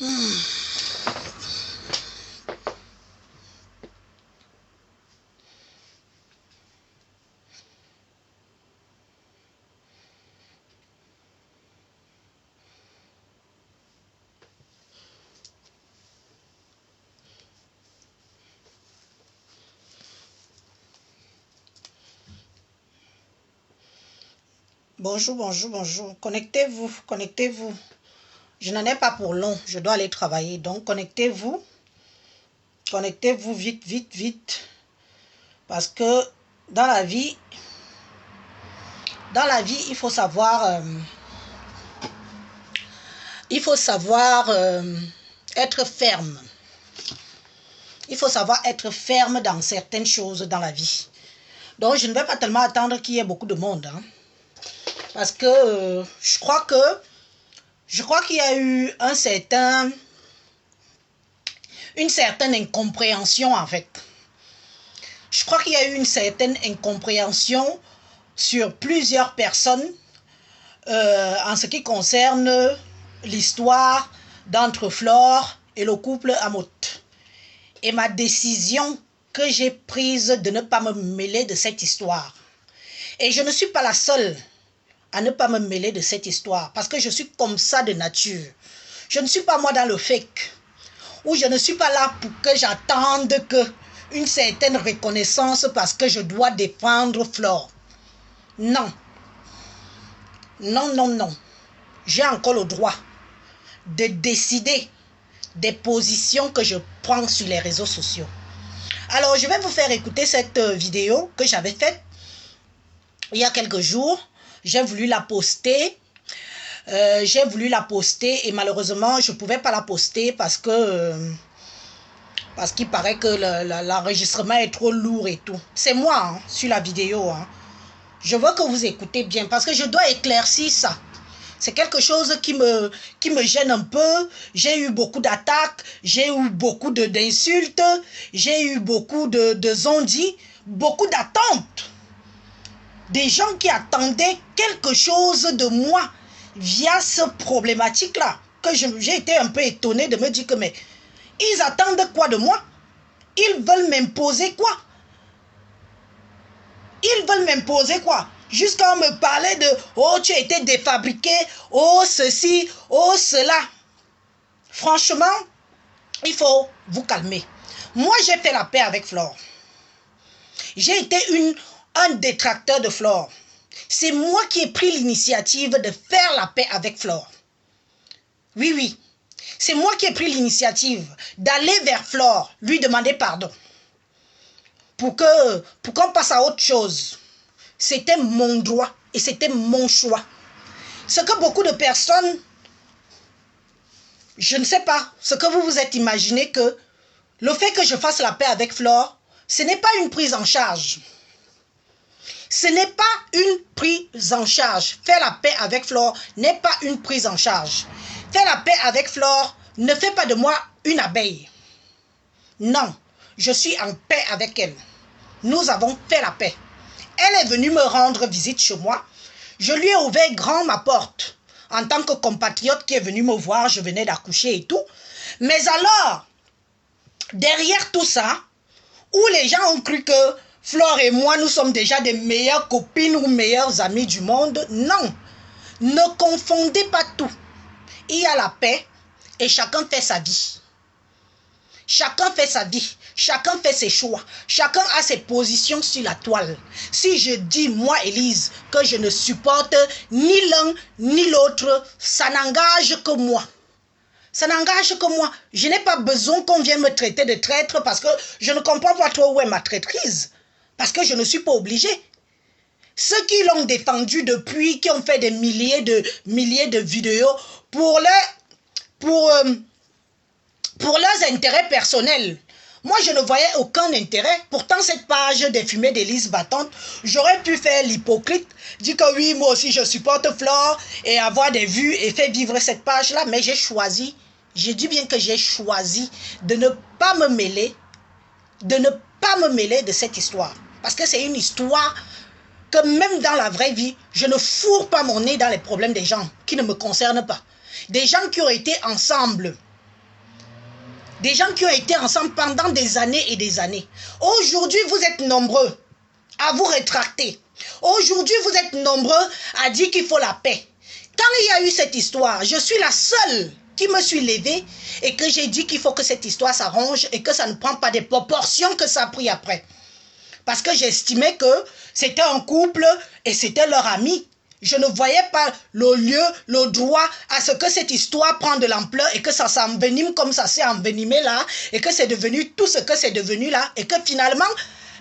Bonjour, bonjour, bonjour. Connectez-vous, connectez-vous. Je n'en ai pas pour long, je dois aller travailler. Donc, connectez-vous. Connectez-vous vite, vite, vite. Parce que dans la vie, il faut savoir, être ferme. Il faut savoir être ferme dans certaines choses dans la vie. Donc, je ne vais pas tellement attendre qu'il y ait beaucoup de monde. Hein. Parce que je crois qu'il y a eu une certaine incompréhension en fait. Je crois qu'il y a eu une certaine incompréhension sur plusieurs personnes en ce qui concerne l'histoire d'entre Flore et le couple Amoth. Et ma décision que j'ai prise de ne pas me mêler de cette histoire. Et je ne suis pas la seule à ne pas me mêler de cette histoire parce que je suis comme ça de nature. Je ne suis pas moi dans le fake ou je ne suis pas là pour que j'attende une certaine reconnaissance parce que je dois défendre Flore. Non. Non, non, non. J'ai encore le droit de décider des positions que je prends sur les réseaux sociaux. Alors, je vais vous faire écouter cette vidéo que j'avais faite il y a quelques jours. J'ai voulu la poster. Et malheureusement, je ne pouvais pas la poster parce qu'il paraît que l'enregistrement est trop lourd et tout. C'est moi hein, sur la vidéo. Hein. Je veux que vous écoutez bien parce que je dois éclaircir ça. C'est quelque chose qui me gêne un peu. J'ai eu beaucoup d'attaques, j'ai eu beaucoup d'insultes, j'ai eu beaucoup de zondis, beaucoup d'attentes. Des gens qui attendaient quelque chose de moi via cette problématique-là. Que j'ai été un peu étonnée de me dire que mais ils attendent quoi de moi? Ils veulent m'imposer quoi? Ils veulent m'imposer quoi? Jusqu'à me parler de « Oh, tu as été défabriqué, oh, ceci, oh, cela. » Franchement, il faut vous calmer. Moi, j'ai fait la paix avec Flore. J'ai été un détracteur de Flore. C'est moi qui ai pris l'initiative de faire la paix avec Flore. Oui, oui. C'est moi qui ai pris l'initiative d'aller vers Flore, lui demander pardon. Pour qu'on passe à autre chose. C'était mon droit et c'était mon choix. Ce que beaucoup de personnes, je ne sais pas, ce que vous vous êtes imaginé que le fait que je fasse la paix avec Flore, ce n'est pas une prise en charge. Ce n'est pas une prise en charge. Faire la paix avec Flore n'est pas une prise en charge. Faire la paix avec Flore ne fait pas de moi une abeille. Non, je suis en paix avec elle. Nous avons fait la paix. Elle est venue me rendre visite chez moi. Je lui ai ouvert grand ma porte. En tant que compatriote qui est venu me voir, je venais d'accoucher et tout. Mais alors, derrière tout ça, où les gens ont cru que Flore et moi, nous sommes déjà des meilleures copines ou meilleures amies du monde, non. Ne confondez pas tout. Il y a la paix et chacun fait sa vie. Chacun fait sa vie, chacun fait ses choix, chacun a ses positions sur la toile. Si je dis, moi, Élise, que je ne supporte ni l'un ni l'autre, ça n'engage que moi. Ça n'engage que moi. Je n'ai pas besoin qu'on vienne me traiter de traître parce que je ne comprends pas trop où est ma traîtrise. Parce que je ne suis pas obligée. Ceux qui l'ont défendu depuis, qui ont fait des milliers de vidéos pour leurs intérêts personnels. Moi, je ne voyais aucun intérêt. Pourtant, cette page des fumées d'Élise Battante, j'aurais pu faire l'hypocrite, dire que oui, moi aussi, je supporte Flore et avoir des vues et faire vivre cette page-là. Mais j'ai choisi, je dis bien que j'ai choisi de ne pas me mêler, de cette histoire. Parce que c'est une histoire que même dans la vraie vie, je ne fourre pas mon nez dans les problèmes des gens qui ne me concernent pas. Des gens qui ont été ensemble Des gens qui ont été ensemble pendant des années et des années. Aujourd'hui, vous êtes nombreux à vous rétracter. Aujourd'hui, vous êtes nombreux à dire qu'il faut la paix. Quand il y a eu cette histoire, je suis la seule qui me suis levée et que j'ai dit qu'il faut que cette histoire s'arrange et que ça ne prend pas des proportions que ça a pris après. Parce que j'estimais que c'était un couple et c'était leur ami. Je ne voyais pas le lieu, le droit à ce que cette histoire prenne de l'ampleur et que ça s'envenime comme ça s'est envenimé là et que c'est devenu tout ce que c'est devenu là et que finalement,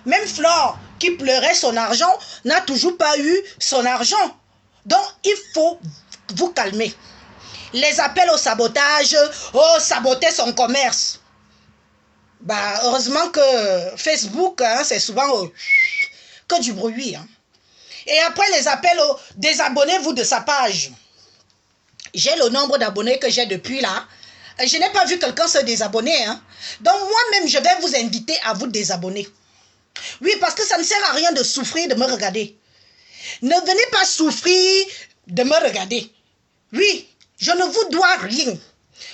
même Flore qui pleurait son argent n'a toujours pas eu son argent. Donc, il faut vous calmer. Les appels au sabotage, saboter son commerce. Bah, heureusement que Facebook, hein, c'est souvent que du bruit. Hein. Et après les appels au désabonnez-vous de sa page. J'ai le nombre d'abonnés que j'ai depuis là. Je n'ai pas vu quelqu'un se désabonner. Hein. Donc moi-même, je vais vous inviter à vous désabonner. Oui, parce que ça ne sert à rien de souffrir de me regarder. Ne venez pas souffrir de me regarder. Oui, je ne vous dois rien.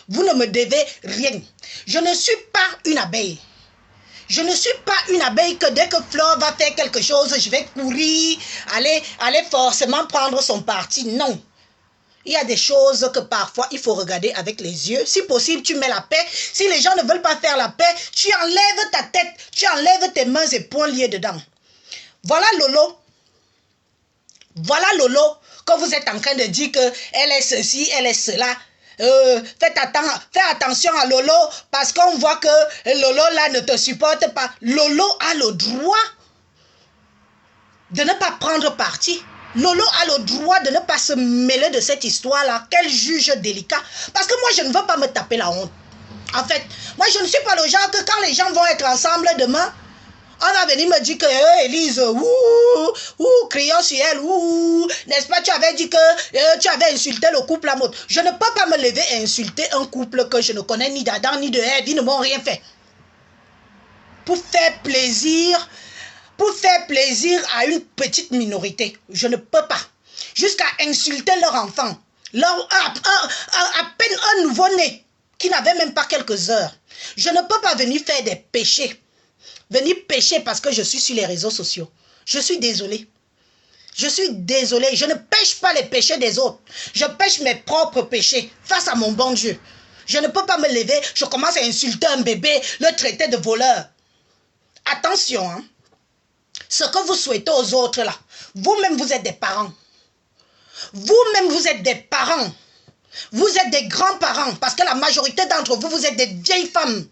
Vous ne me devez rien. Je ne suis pas une abeille. Je ne suis pas une abeille que dès que Flore va faire quelque chose, je vais courir, aller forcément prendre son parti. Non. Il y a des choses que parfois il faut regarder avec les yeux. Si possible, tu mets la paix. Si les gens ne veulent pas faire la paix, tu enlèves ta tête, tu enlèves tes mains et poings liés dedans. Voilà Lolo. Voilà Lolo que vous êtes en train de dire qu'elle est ceci, elle est cela. Faites attention à Lolo parce qu'on voit que Lolo là ne te supporte pas. Lolo a le droit de ne pas prendre parti. Lolo a le droit de ne pas se mêler de cette histoire-là. Quel juge délicat. Parce que moi, je ne veux pas me taper la honte. En fait, moi, je ne suis pas le genre que quand les gens vont être ensemble demain, on va venir me dire que Élise, crions sur elle, n'est-ce pas, tu avais dit que tu avais insulté le couple à mode. Je ne peux pas me lever et insulter un couple que je ne connais ni d'Adam ni de Ève, ils ne m'ont rien fait. Pour faire plaisir à une petite minorité, je ne peux pas. Jusqu'à insulter leur enfant, à peine un nouveau-né qui n'avait même pas quelques heures. Je ne peux pas venir faire des péchés. Venir pécher parce que je suis sur les réseaux sociaux. Je suis désolée. Je suis désolée. Je ne pêche pas les péchés des autres. Je pêche mes propres péchés face à mon bon Dieu. Je ne peux pas me lever. Je commence à insulter un bébé, le traiter de voleur. Attention, hein. Ce que vous souhaitez aux autres là, vous-même vous êtes des parents. Vous-même vous êtes des parents. Vous êtes des grands-parents parce que la majorité d'entre vous, vous êtes des vieilles femmes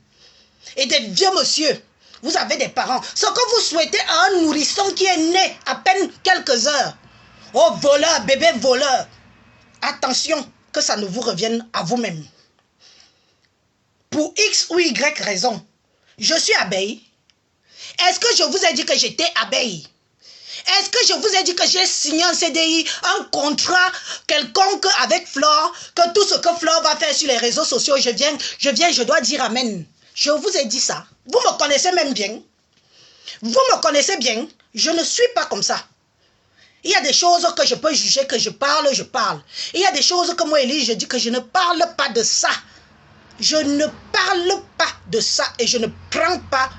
et des vieux monsieur. Vous avez des parents. Ce que vous souhaitez à un nourrisson qui est né à peine quelques heures. Oh, voleur, bébé voleur. Attention que ça ne vous revienne à vous-même. Pour X ou Y raison, je suis abeille. Est-ce que je vous ai dit que j'étais abeille? Est-ce que je vous ai dit que j'ai signé un CDI, un contrat quelconque avec Flore, que tout ce que Flore va faire sur les réseaux sociaux, je dois dire amen. Je vous ai dit ça. Vous me connaissez même bien. Vous me connaissez bien. Je ne suis pas comme ça. Il y a des choses que je peux juger, que je parle. Il y a des choses que moi, Élise, je dis que je ne parle pas de ça. Je ne parle pas de ça et je ne prends pas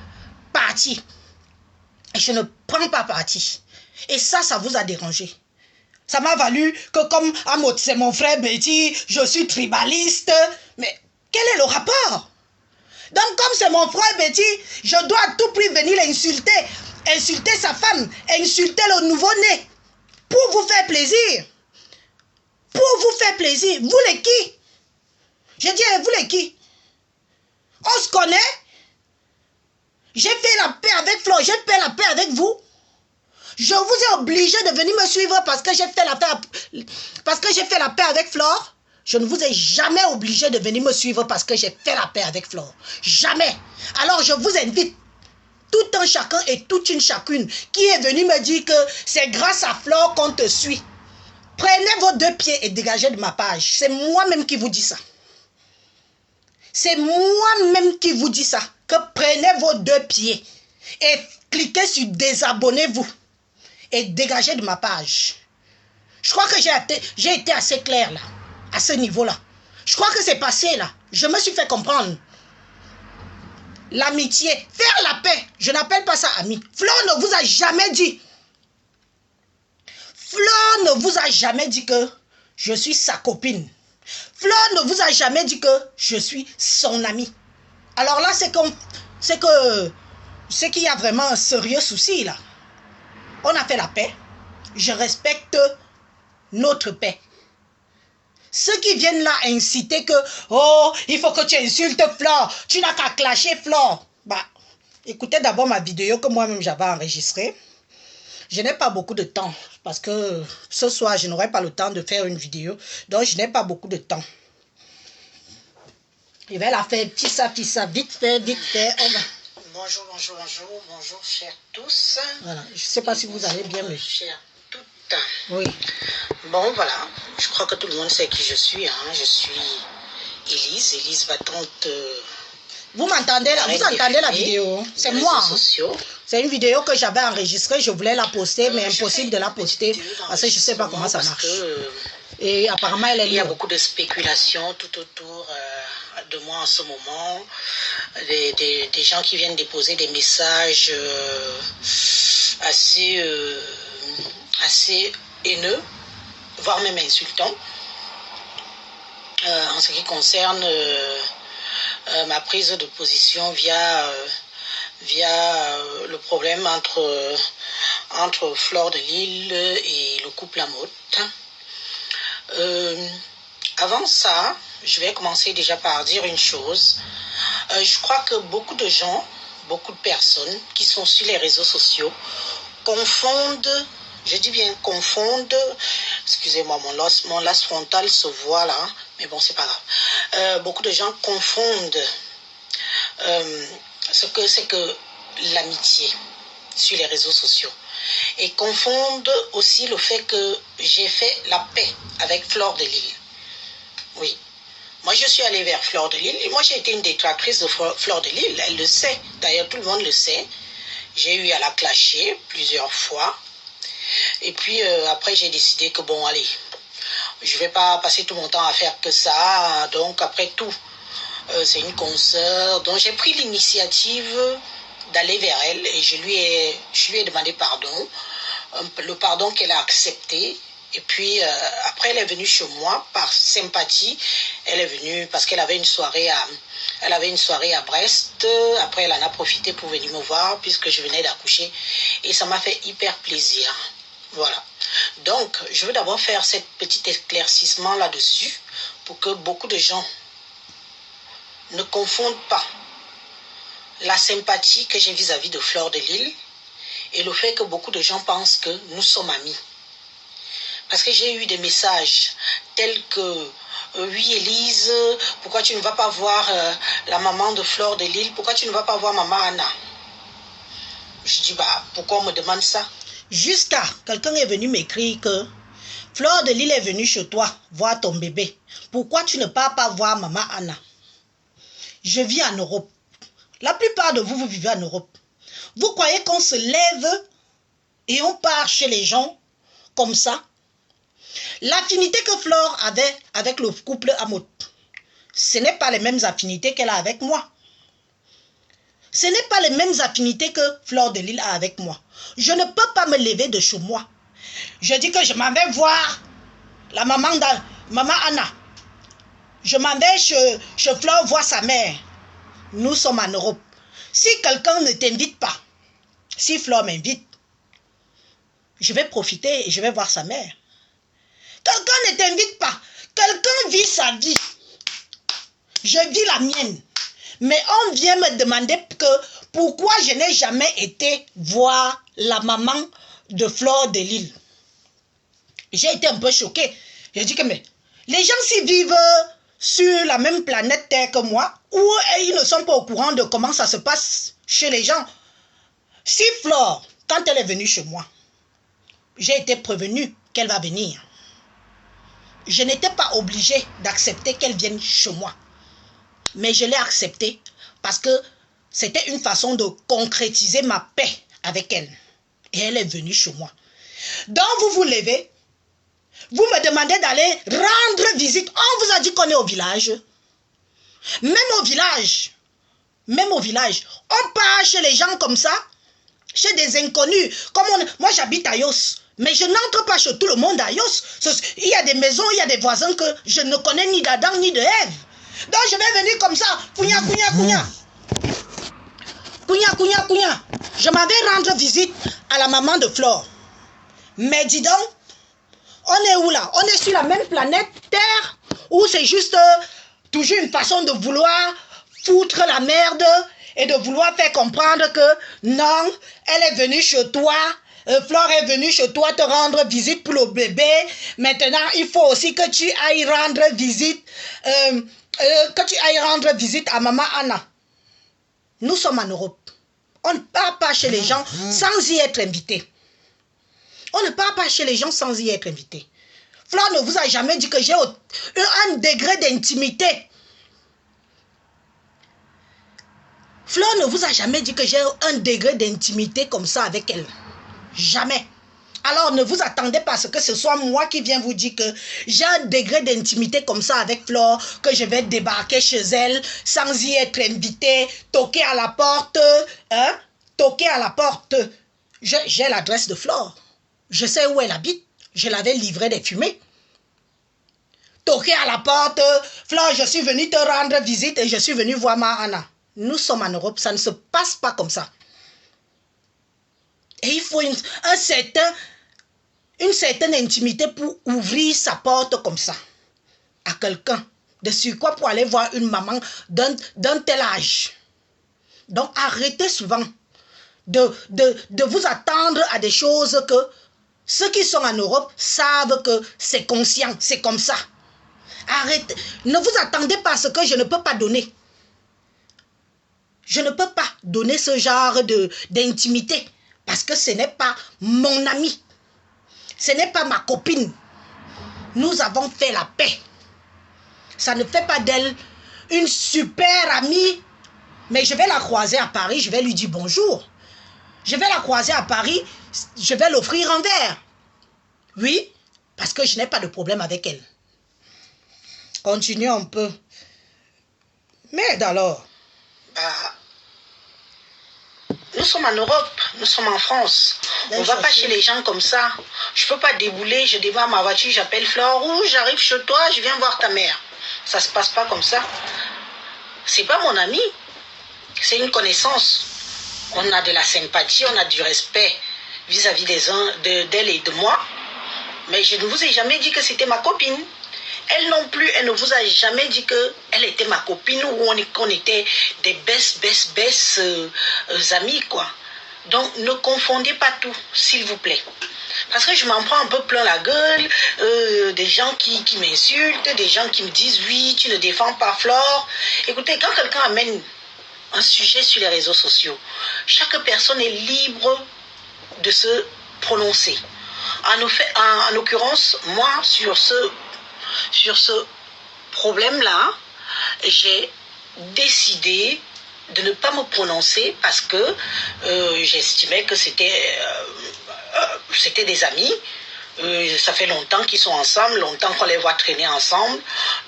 parti. Je ne prends pas parti. Et ça vous a dérangé. Ça m'a valu que comme c'est mon frère Betty, je suis tribaliste. Mais quel est le rapport? Donc comme c'est mon frère Betty, je dois à tout prix venir l'insulter. Insulter sa femme, insulter le nouveau-né. Pour vous faire plaisir. Pour vous faire plaisir. Vous les qui? Je dis, vous les qui? On se connaît? J'ai fait la paix avec Flore, j'ai fait la paix avec vous. Je vous ai obligé de venir me suivre parce que j'ai fait la paix avec Flore. Je ne vous ai jamais obligé de venir me suivre parce que j'ai fait la paix avec Flore. Jamais. Alors je vous invite, tout un chacun et toute une chacune qui est venu me dire que c'est grâce à Flore qu'on te suit. Prenez vos deux pieds et dégagez de ma page. C'est moi-même qui vous dis ça. C'est moi-même qui vous dis ça. Que prenez vos deux pieds et cliquez sur désabonnez-vous et dégagez de ma page. Je crois que j'ai été assez clair là, à ce niveau-là. Je crois que c'est passé là. Je me suis fait comprendre. l'amitié, faire la paix. Je n'appelle pas ça ami. Flore ne vous a jamais dit. Flore ne vous a jamais dit que je suis sa copine. Flore ne vous a jamais dit que je suis son ami. Alors là, c'est qu'il y a vraiment un sérieux souci là. On a fait la paix. Je respecte notre paix. Ceux qui viennent là inciter que oh, il faut que tu insultes Flore, tu n'as qu'à clasher Flore. Bah, écoutez d'abord ma vidéo que moi-même j'avais enregistrée. Je n'ai pas beaucoup de temps parce que ce soir je n'aurai pas le temps de faire une vidéo. Donc je n'ai pas beaucoup de temps. Je vais la faire petit ça, vite fait. Bonjour, chers tous. Voilà, je ne sais pas si vous allez bien, mais... Chers toutes. Oui. Bon, voilà, je crois que tout le monde sait qui je suis. Hein. Je suis Élise Battante. Vous m'entendez là? Vous entendez la vidéo? C'est moi. C'est une vidéo que j'avais enregistrée. Je voulais la poster, mais impossible de la poster parce que je ne sais pas comment ça marche. Et apparemment, elle est libre. Il y a beaucoup de spéculations tout autour de moi en ce moment. Des gens qui viennent déposer des messages assez haineux, voire même insultants, en ce qui concerne ma prise de position via le problème entre Flore de Lille et le couple Lamotte. Avant ça, je vais commencer déjà par dire une chose. Je crois que beaucoup de gens, beaucoup de personnes qui sont sur les réseaux sociaux confondent, je dis bien confondent, excusez-moi, mon las frontal se voit là, mais bon, c'est pas grave. Beaucoup de gens confondent ce que c'est que l'amitié sur les réseaux sociaux. Et confondent aussi le fait que j'ai fait la paix avec Flore de Lille. Oui. Moi, je suis allée vers Flore de Lille. Et moi, j'ai été une détractrice de Flore de Lille. Elle le sait. D'ailleurs, tout le monde le sait. J'ai eu à la clasher plusieurs fois. Et puis, après, j'ai décidé que, bon, allez, je ne vais pas passer tout mon temps à faire que ça. Donc, après tout, c'est une consoeur. Donc, j'ai pris l'initiative d'aller vers elle et je lui ai demandé pardon, le pardon qu'elle a accepté. Et puis après elle est venue chez moi par sympathie. Elle est venue parce qu'elle avait une soirée à Brest. Après elle en a profité pour venir me voir puisque je venais d'accoucher et ça m'a fait hyper plaisir. Voilà. Donc je veux d'abord faire cet petit éclaircissement là-dessus pour que beaucoup de gens ne confondent pas la sympathie que j'ai vis-à-vis de Flore de Lille et le fait que beaucoup de gens pensent que nous sommes amis. Parce que j'ai eu des messages tels que oui Élise, pourquoi tu ne vas pas voir la maman de Flore de Lille, pourquoi tu ne vas pas voir maman Anna? Je dis bah pourquoi on me demande ça? Jusqu'à quelqu'un est venu m'écrire que Flore de Lille est venue chez toi voir ton bébé. Pourquoi tu ne pars pas voir maman Anna? Je vis en Europe. La plupart de vous, vous vivez en Europe. Vous croyez qu'on se lève et on part chez les gens comme ça? L'affinité que Flore avait avec le couple Lamotte, ce n'est pas les mêmes affinités qu'elle a avec moi. Ce n'est pas les mêmes affinités que Flore de Lille a avec moi. Je ne peux pas me lever de chez moi. Je dis que je m'en vais voir la maman Anna. Je m'en vais chez Flore voir sa mère. Nous sommes en Europe. Si quelqu'un ne t'invite pas, si Flore m'invite, je vais profiter et je vais voir sa mère. Quelqu'un ne t'invite pas. Quelqu'un vit sa vie. Je vis la mienne. Mais on vient me demander que pourquoi je n'ai jamais été voir la maman de Flore de Lille. J'ai été un peu choquée. J'ai dit que mais les gens s'y vivent sur la même planète Terre que moi, ou ils ne sont pas au courant de comment ça se passe chez les gens. Si Flore, quand elle est venue chez moi, j'ai été prévenue qu'elle va venir. Je n'étais pas obligée d'accepter qu'elle vienne chez moi. Mais je l'ai accepté parce que c'était une façon de concrétiser ma paix avec elle. Et elle est venue chez moi. Donc vous vous levez, vous me demandez d'aller rendre visite. On vous a dit qu'on est au village. Même au village, même au village. On part chez les gens comme ça, chez des inconnus. Comme moi, j'habite à Yos, mais je n'entre pas chez tout le monde à Yos. Il y a des maisons, il y a des voisins que je ne connais ni d'Adam ni de Ève. Donc, je vais venir comme ça. Kounya, kounya, kounya. Kounya, kounya, kounya. Je m'en vais rendre visite à la maman de Flore. Mais dis donc, on est où là? On est sur la même planète Terre, ou c'est juste toujours une façon de vouloir foutre la merde et de vouloir faire comprendre que non, elle est venue chez toi, Flore est venue chez toi te rendre visite pour le bébé. Maintenant, il faut aussi que tu ailles rendre visite, à maman Anna. Nous sommes en Europe. On ne part pas chez les gens sans y être invité. On ne part pas chez les gens sans y être invité. Flore ne vous a jamais dit que j'ai un degré d'intimité. Flore ne vous a jamais dit que j'ai un degré d'intimité comme ça avec elle. Jamais. Alors ne vous attendez pas à ce que ce soit moi qui viens vous dire que j'ai un degré d'intimité comme ça avec Flore, que je vais débarquer chez elle sans y être invité, toquer à la porte, hein? Toquer à la porte. J'ai l'adresse de Flore. Je sais où elle habite. Je l'avais livré des fumées. Toquer à la porte. Flore, je suis venu te rendre visite et je suis venu voir ma Anna. Nous sommes en Europe, ça ne se passe pas comme ça. Et il faut une certaine intimité pour ouvrir sa porte comme ça à quelqu'un. De sur quoi pour aller voir une maman d'un tel âge. Donc arrêtez souvent de vous attendre à des choses que ceux qui sont en Europe savent que c'est conscient, c'est comme ça. Arrêtez. Ne vous attendez pas à ce que je ne peux pas donner. Je ne peux pas donner ce genre d'intimité parce que ce n'est pas mon ami. Ce n'est pas ma copine. Nous avons fait la paix. Ça ne fait pas d'elle une super amie. Mais je vais la croiser à Paris, je vais lui dire bonjour. Je vais la croiser à Paris, je vais l'offrir un verre. Oui, parce que je n'ai pas de problème avec elle. Continuons un peu. Mais alors... Nous sommes en Europe, nous sommes en France. On ne va pas chez les gens comme ça. Je ne peux pas débouler, je démarre ma voiture, j'appelle Flore, ou j'arrive chez toi, je viens voir ta mère. Ça ne se passe pas comme ça. C'est pas mon ami. C'est une connaissance. On a de la sympathie, on a du respect vis-à-vis d'elle et de moi. Mais je ne vous ai jamais dit que c'était ma copine. Elle non plus, elle ne vous a jamais dit qu'elle était ma copine ou qu'on était des best amis, quoi. Donc, ne confondez pas tout, s'il vous plaît. Parce que je m'en prends un peu plein la gueule, des gens qui m'insultent, des gens qui me disent « Oui, tu ne défends pas Flore ». Écoutez, quand quelqu'un amène un sujet sur les réseaux sociaux, chaque personne est libre de se prononcer. En l'occurrence, moi, sur ce problème-là, j'ai décidé de ne pas me prononcer parce que j'estimais que c'était des amis. Ça fait longtemps qu'ils sont ensemble, longtemps qu'on les voit traîner ensemble.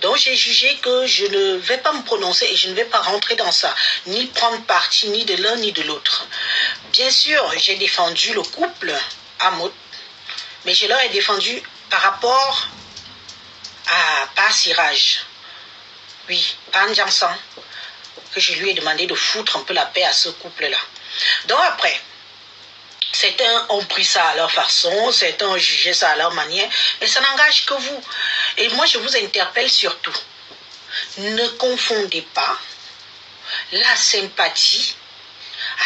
Donc j'ai jugé que je ne vais pas me prononcer et je ne vais pas rentrer dans ça, ni prendre parti ni de l'un ni de l'autre. Bien sûr, j'ai défendu le couple à Maud, mais je leur ai défendu par rapport à Pa Siraj. Oui, Pa Ndiansang, que je lui ai demandé de foutre un peu la paix à ce couple-là. Donc après, certains ont pris ça à leur façon, certains ont jugé ça à leur manière, mais ça n'engage que vous. Et moi, je vous interpelle surtout. Ne confondez pas la sympathie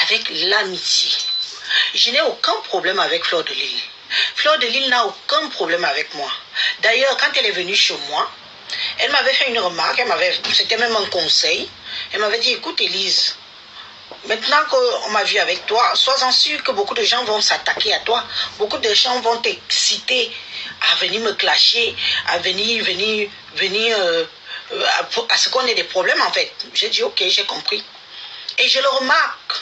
avec l'amitié. Je n'ai aucun problème avec Flore de Lille. Flore de Lille n'a aucun problème avec moi. D'ailleurs, quand elle est venue chez moi, elle m'avait fait une remarque, c'était même un conseil. Elle m'avait dit, écoute Élise, maintenant qu'on m'a vu avec toi, sois-en sûr que beaucoup de gens vont s'attaquer à toi. Beaucoup de gens vont t'exciter à venir me clasher, à venir à ce qu'on ait des problèmes en fait. J'ai dit, ok, j'ai compris. Et je le remarque.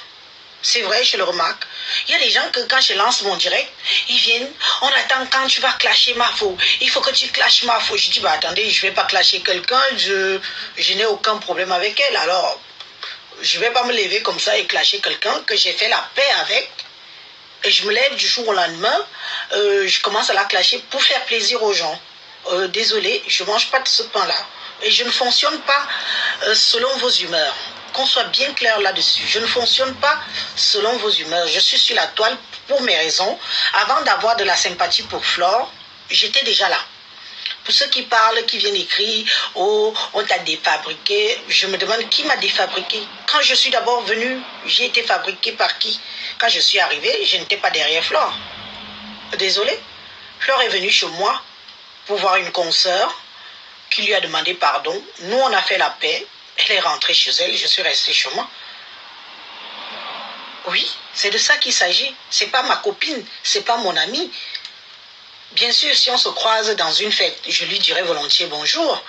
C'est vrai, je le remarque. Il y a des gens que quand je lance mon direct, ils viennent, on attend quand tu vas clasher Mafo. Il faut que tu clashes Mafo. Je dis, bah attendez, je ne vais pas clasher quelqu'un, je n'ai aucun problème avec elle. Alors, je ne vais pas me lever comme ça et clasher quelqu'un que j'ai fait la paix avec. Et je me lève du jour au lendemain, je commence à la clasher pour faire plaisir aux gens. Désolé, je ne mange pas de ce pain-là. Et je ne fonctionne pas selon vos humeurs. Qu'on soit bien clair là-dessus. Je ne fonctionne pas selon vos humeurs. Je suis sur la toile pour mes raisons. Avant d'avoir de la sympathie pour Flore, j'étais déjà là. Pour ceux qui parlent, qui viennent écrire, oh, on t'a défabriqué, je me demande qui m'a défabriqué. Quand je suis d'abord venue, j'ai été fabriquée par qui? Quand je suis arrivée, je n'étais pas derrière Flore. Désolée. Flore est venue chez moi pour voir une consoeur qui lui a demandé pardon. Nous, on a fait la paix. Elle est rentrée chez elle, je suis restée chez moi. Oui, c'est de ça qu'il s'agit. C'est pas ma copine, c'est pas mon amie. Bien sûr, si on se croise dans une fête, je lui dirai volontiers bonjour.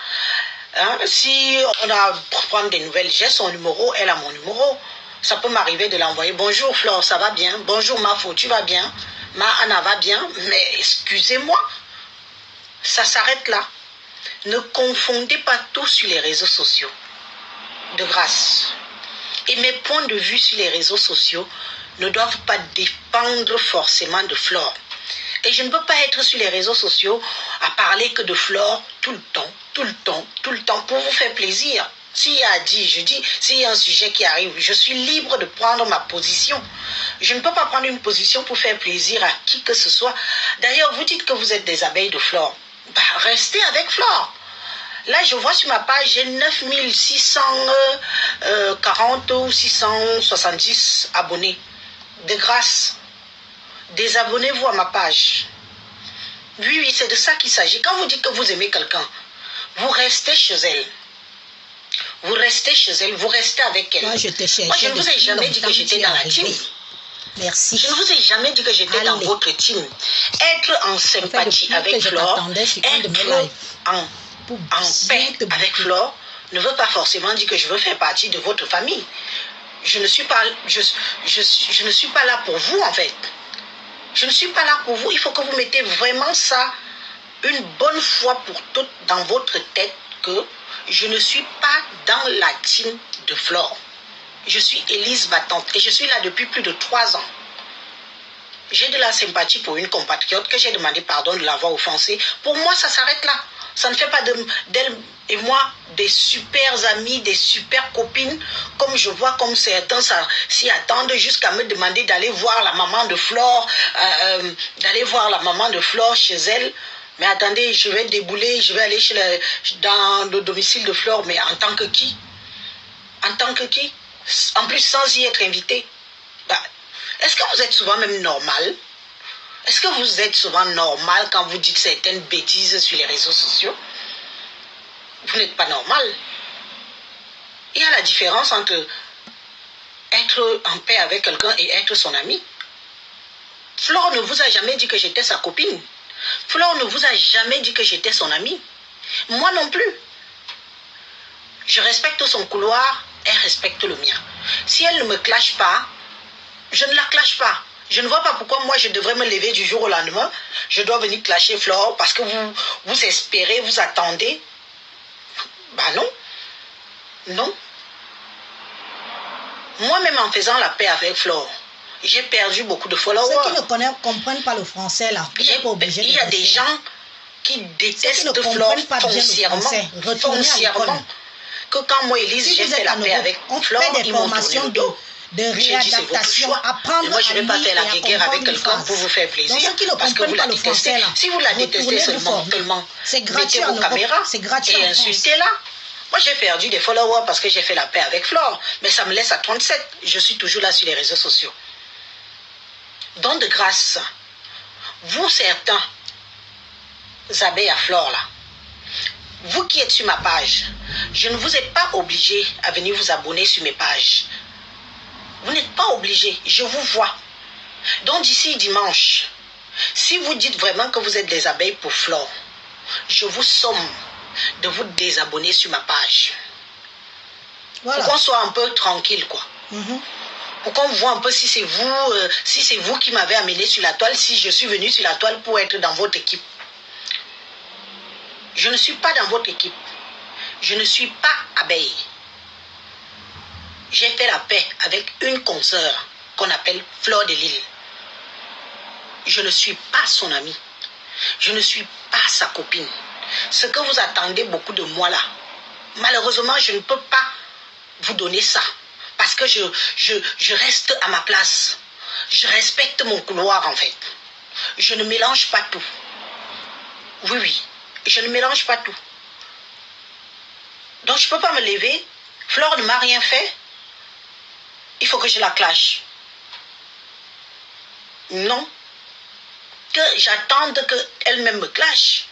Hein? Si on a pour prendre des nouvelles, j'ai son numéro, elle a mon numéro. Ça peut m'arriver de l'envoyer. Bonjour Flore, ça va bien? Bonjour Mafo, tu vas bien? Ma Anna va bien? Mais excusez-moi, ça s'arrête là. Ne confondez pas tout sur les réseaux sociaux. De grâce. Et mes points de vue sur les réseaux sociaux ne doivent pas dépendre forcément de Flore. Et je ne peux pas être sur les réseaux sociaux à parler que de Flore tout le temps, tout le temps, tout le temps, pour vous faire plaisir. S'il y a à dire, je dis, s'il y a un sujet qui arrive, je suis libre de prendre ma position. Je ne peux pas prendre une position pour faire plaisir à qui que ce soit. D'ailleurs, vous dites que vous êtes des abeilles de Flore. Bah, restez avec Flore. Là, je vois sur ma page, j'ai 9640 ou 670 abonnés. De grâce, désabonnez-vous à ma page. Oui, oui, c'est de ça qu'il s'agit. Quand vous dites que vous aimez quelqu'un, vous restez chez elle. Vous restez chez elle, vous restez avec elle. Moi, je te cherche. Moi, je ne vous ai jamais dit que j'étais dans la team. Merci. Je ne vous ai jamais dit que j'étais dans votre team. Être en sympathie avec Flore, être en paix avec Flore, ne veut pas forcément dire que je veux faire partie de votre famille. Je ne suis pas, je ne suis pas là pour vous, en fait. Je ne suis pas là pour vous. Il faut que vous mettez vraiment ça une bonne fois pour toutes dans votre tête que je ne suis pas dans la team de Flore. Je suis Élise Battante et je suis là depuis plus de 3 ans. J'ai de la sympathie pour une compatriote que j'ai demandé pardon de l'avoir offensée. Pour moi, ça s'arrête là. Ça ne fait pas d'elle et moi des super amis, des super copines, comme je vois comme certains s'y attendent jusqu'à me demander d'aller voir la maman de Flore, chez elle. Mais attendez, je vais débouler, je vais aller dans le domicile de Flore, mais en tant que qui? En tant que qui? En plus, sans y être invité. Bah, est-ce que vous êtes souvent même normal? Est-ce que vous êtes souvent normal quand vous dites certaines bêtises sur les réseaux sociaux? Vous n'êtes pas normal. Il y a la différence entre être en paix avec quelqu'un et être son ami. Flore ne vous a jamais dit que j'étais sa copine. Flore ne vous a jamais dit que j'étais son amie. Moi non plus. Je respecte son couloir, elle respecte le mien. Si elle ne me clash pas, je ne la clash pas. Je ne vois pas pourquoi moi je devrais me lever du jour au lendemain. Je dois venir clasher Flore parce que vous espérez, vous attendez. Bah non. Non. Moi-même en faisant la paix avec Flore, j'ai perdu beaucoup de followers. Ceux qui ne comprennent pas le français là, il y a des gens qui détestent Flore foncièrement. Que quand moi, Élise, j'ai fait la paix avec Flore, ils m'ont tourné le dos. De réadaptation, apprendre moi, je ne vais pas faire la guerre avec quelqu'un pour vous faire plaisir. Donc, ceux qui ne parce que vous la détestez. Si vous la détestez seulement, mettez vos caméras et insultez-la. Moi, j'ai perdu des followers parce que j'ai fait la paix avec Flore. Mais ça me laisse à 37. Je suis toujours là sur les réseaux sociaux. Donc, de grâce, vous certains, abeilles à Flore, là, vous qui êtes sur ma page, je ne vous ai pas obligé à venir vous abonner sur mes pages. Vous n'êtes pas obligé, je vous vois. Donc d'ici dimanche, si vous dites vraiment que vous êtes des abeilles pour Flore, je vous somme de vous désabonner sur ma page. Voilà. Pour qu'on soit un peu tranquille, quoi. Pour qu'on voit un peu si c'est vous qui m'avez amené sur la toile, si je suis venu sur la toile pour être dans votre équipe. Je ne suis pas dans votre équipe. Je ne suis pas abeille. j'ai fait la paix avec une consoeur qu'on appelle Fleur de Lille. Je ne suis pas son amie. Je ne suis pas sa copine. Ce que vous attendez beaucoup de moi là, malheureusement, je ne peux pas vous donner ça. Parce que je reste à ma place. Je respecte mon couloir en fait. Je ne mélange pas tout. Oui, oui. Je ne mélange pas tout. Donc je ne peux pas me lever. Flore ne m'a rien fait. Il faut que je la clash. Non. Que j'attende qu'elle-même me clash.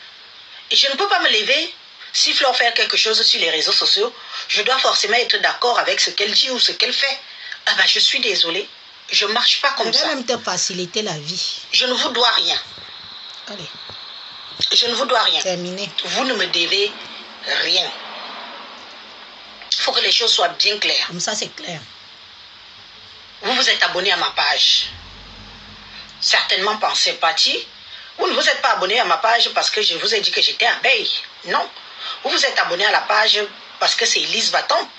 Et je ne peux pas me lever. Si Flore fait quelque chose sur les réseaux sociaux, je dois forcément être d'accord avec ce qu'elle dit ou ce qu'elle fait. Ah ben, je suis désolée. Je ne marche pas comme ça. Je vais même te faciliter la vie. Je ne vous dois rien. Allez. Je ne vous dois rien. Terminé. Vous ne me devez rien. Il faut que les choses soient bien claires. Comme ça, c'est clair. Vous vous êtes abonné à ma page. Certainement par sympathie. Vous ne vous êtes pas abonné à ma page parce que je vous ai dit que j'étais abeille. Non. Vous vous êtes abonné à la page parce que c'est Elise Baton.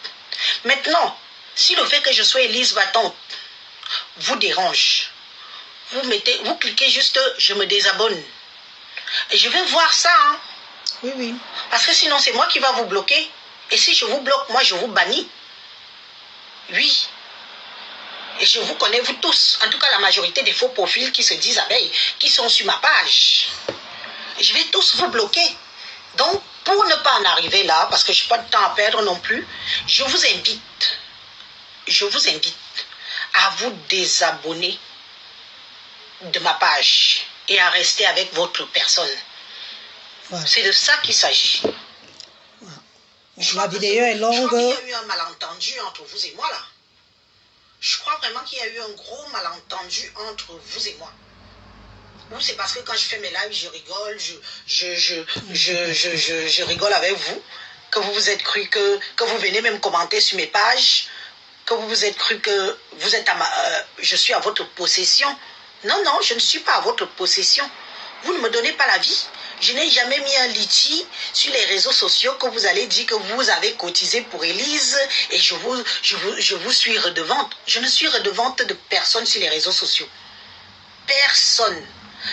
Maintenant, si le fait que je sois Elise Baton vous dérange, vous cliquez juste « je me désabonne ». Et je vais voir ça. Hein. Oui, oui. Parce que sinon, c'est moi qui va vous bloquer. Et si je vous bloque, moi, je vous bannis. Oui. Et je vous connais, vous tous. En tout cas, la majorité des faux profils qui se disent abeilles, qui sont sur ma page. Je vais tous vous bloquer. Donc, pour ne pas en arriver là, parce que je n'ai pas de temps à perdre non plus, je vous invite à vous désabonner de ma page et à rester avec votre personne. Voilà. C'est de ça qu'il s'agit. Voilà. La vidéo est longue. Je crois qu'il y a eu un malentendu entre vous et moi là. Je crois vraiment qu'il y a eu un gros malentendu entre vous et moi. Ou c'est parce que quand je fais mes lives, je rigole, je rigole avec vous, que vous vous êtes cru que vous venez même commenter sur mes pages, que vous vous êtes cru que vous êtes je suis à votre possession. Non, non, je ne suis pas à votre possession. Vous ne me donnez pas la vie. Je n'ai jamais mis un litchi sur les réseaux sociaux que vous allez dire que vous avez cotisé pour Elise et je vous suis redevante. Je ne suis redevante de personne sur les réseaux sociaux. Personne.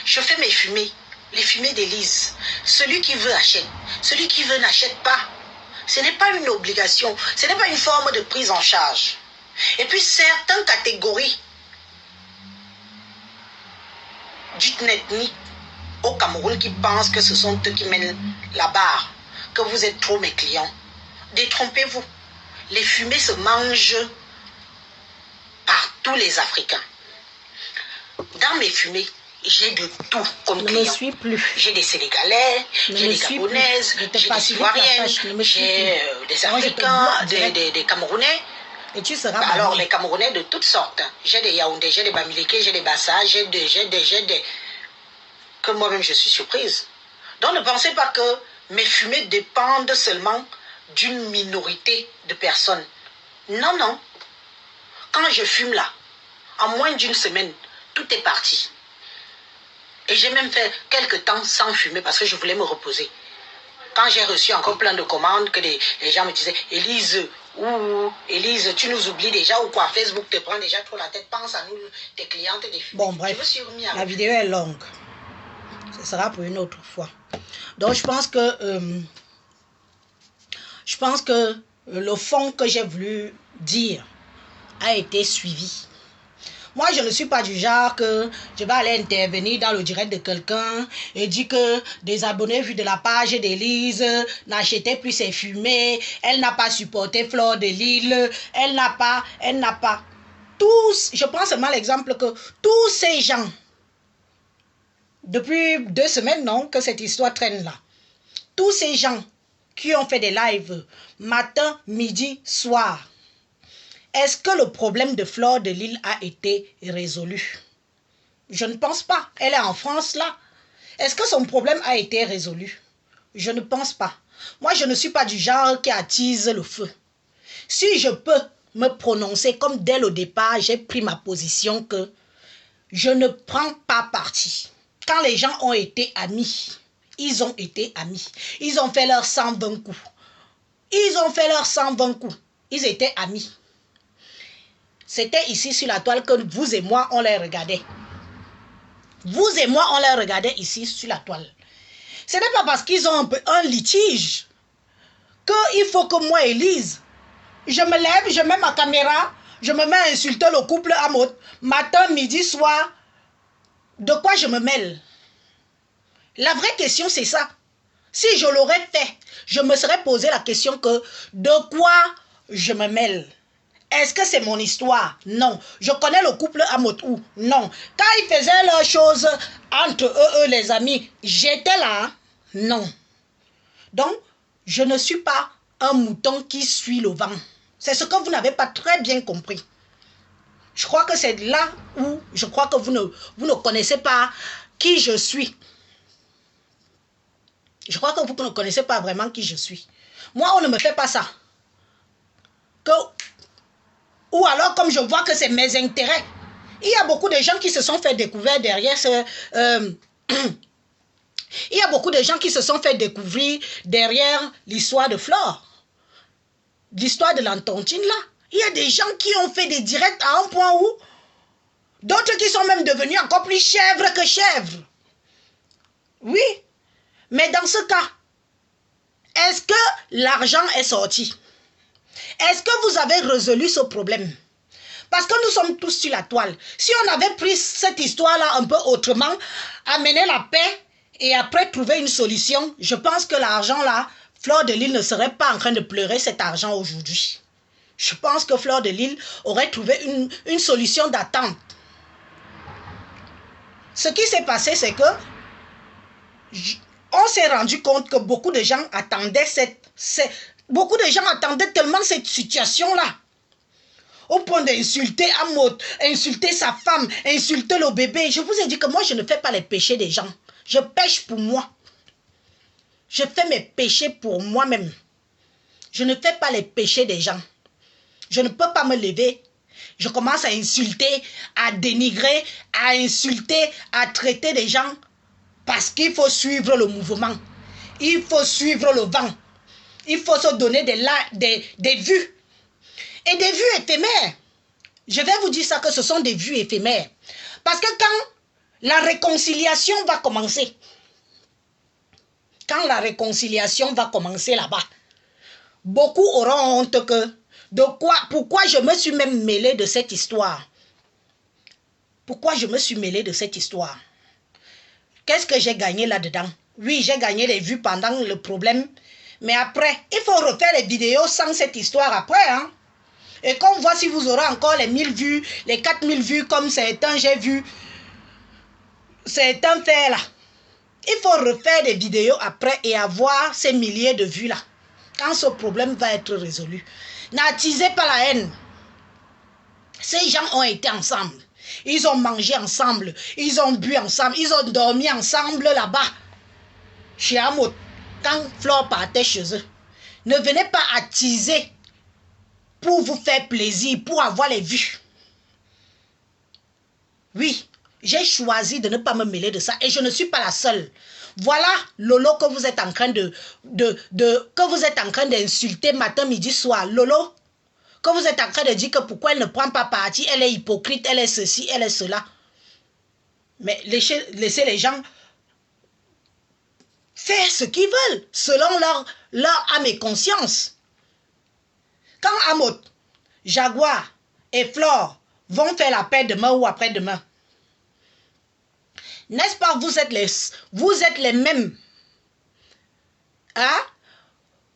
Je fais mes fumées, les fumées d'Elise. Celui qui veut achète. Celui qui veut n'achète pas. Ce n'est pas une obligation. Ce n'est pas une forme de prise en charge. Et puis certaines catégories d'une ethnie au Cameroun qui pensent que ce sont eux qui mènent la barre, que vous êtes trop mes clients. Détrompez-vous. Les fumées se mangent par tous les Africains. Dans mes fumées, j'ai de tout comme client. Ne me suis plus. J'ai des Sénégalais, j'ai des Gabonaises, j'ai des Ivoiriennes, j'ai des Africains, des Camerounais. Et tu seras alors banni. les Camerounais de toutes sortes. J'ai des Yaoundé, j'ai des Bamileke, j'ai des Bassa, j'ai des... que moi-même je suis surprise. Donc ne pensez pas que mes fumées dépendent seulement d'une minorité de personnes. Non, non. Quand je fume là, en moins d'une semaine, tout est parti. Et j'ai même fait quelques temps sans fumer parce que je voulais me reposer. Quand j'ai reçu encore plein de commandes, que les gens me disaient « Elise, Elise, tu nous oublies déjà ou quoi? Facebook te prend déjà trop la tête, pense à nous, tes clientes, des fumées. » Bon, bref, la vidéo est longue. Ce sera pour une autre fois. Donc, je pense que le fond que j'ai voulu dire a été suivi. Moi, je ne suis pas du genre que je vais aller intervenir dans le direct de quelqu'un et dire que des abonnés vus de la page d'Elise n'achetaient plus ses fumées, elle n'a pas supporté Flore de Lille, elle n'a pas. Tous, je prends seulement l'exemple que tous ces gens, depuis 2 semaines, non, que cette histoire traîne là, tous ces gens qui ont fait des lives matin, midi, soir, est-ce que le problème de Flore de Lille a été résolu? Je ne pense pas. Elle est en France là. Est-ce que son problème a été résolu? Je ne pense pas. Moi, je ne suis pas du genre qui attise le feu. Si je peux me prononcer comme dès le départ, j'ai pris ma position que je ne prends pas parti. Quand les gens ont été amis, ils ont été amis. Ils ont fait leurs 120 coups. Ils ont fait leurs 120 coups. Ils étaient amis. C'était ici sur la toile que vous et moi, on les regardait. Vous et moi, on les regardait ici sur la toile. Ce n'est pas parce qu'ils ont un litige qu'il faut que moi, Élise, je me lève, je mets ma caméra, je me mets à insulter le couple Amot, matin, midi, soir. De quoi je me mêle? La vraie question, c'est ça. Si je l'aurais fait, je me serais posé la question que de quoi je me mêle? Est-ce que c'est mon histoire? Non. Je connais le couple Amotou? Non. Quand ils faisaient leurs choses entre eux, les amis, j'étais là? Non. Donc, je ne suis pas un mouton qui suit le vent. C'est ce que vous n'avez pas très bien compris. Je crois que c'est là où je crois que vous ne connaissez pas qui je suis. Je crois que vous ne connaissez pas vraiment qui je suis. Moi, on ne me fait pas ça. Ou alors, comme je vois que c'est mes intérêts. Il y a beaucoup de gens qui se sont fait découvrir derrière ce... il y a beaucoup de gens qui se sont fait découvrir derrière l'histoire de Flore. L'histoire de l'Antontine, là. Il y a des gens qui ont fait des directs à un point où... D'autres qui sont même devenus encore plus chèvres que chèvres. Oui. Mais dans ce cas, est-ce que l'argent est sorti? Est-ce que vous avez résolu ce problème? Parce que nous sommes tous sur la toile. Si on avait pris cette histoire-là un peu autrement, amener la paix et après trouver une solution, je pense que l'argent là, Fleur de Lille ne serait pas en train de pleurer cet argent aujourd'hui. Je pense que Fleur de Lille aurait trouvé une solution d'attente. Ce qui s'est passé, c'est que on s'est rendu compte que beaucoup de gens attendaient beaucoup de gens attendaient tellement cette situation-là. Au point d'insulter Amot, insulter sa femme, insulter le bébé. Je vous ai dit que moi, je ne fais pas les péchés des gens. Je pêche pour moi. Je fais mes péchés pour moi-même. Je ne fais pas les péchés des gens. Je ne peux pas me lever. Je commence à insulter, à dénigrer, à insulter, à traiter des gens. Parce qu'il faut suivre le mouvement. Il faut suivre le vent. Il faut se donner des vues. Et des vues éphémères. Je vais vous dire ça que ce sont des vues éphémères. Parce que quand la réconciliation va commencer, là-bas, beaucoup auront honte que pourquoi je me suis même mêlée de cette histoire. Pourquoi je me suis mêlée de cette histoire? Qu'est-ce que j'ai gagné là-dedans? Oui, j'ai gagné des vues pendant le problème. Mais après, il faut refaire les vidéos sans cette histoire après. Hein? Et qu'on voit si vous aurez encore les 1000 vues, les 4000 vues comme certains, j'ai vu. Certains faire là. Il faut refaire des vidéos après et avoir ces milliers de vues là. Quand ce problème va être résolu. N'attisez pas la haine. Ces gens ont été ensemble. Ils ont mangé ensemble. Ils ont bu ensemble. Ils ont dormi ensemble là-bas. Chez Amot. Quand Flore partait chez eux. Ne venez pas attiser pour vous faire plaisir, pour avoir les vues. Oui, j'ai choisi de ne pas me mêler de ça et je ne suis pas la seule. Voilà Lolo que vous êtes en train d'insulter matin, midi, soir. Lolo, que vous êtes en train de dire que pourquoi elle ne prend pas parti, elle est hypocrite, elle est ceci, elle est cela. Mais laissez les gens faire ce qu'ils veulent, selon leur âme et conscience. Quand Amot, Jaguar et Flore vont faire la paix demain ou après-demain, n'est-ce pas, vous êtes les mêmes. Hein?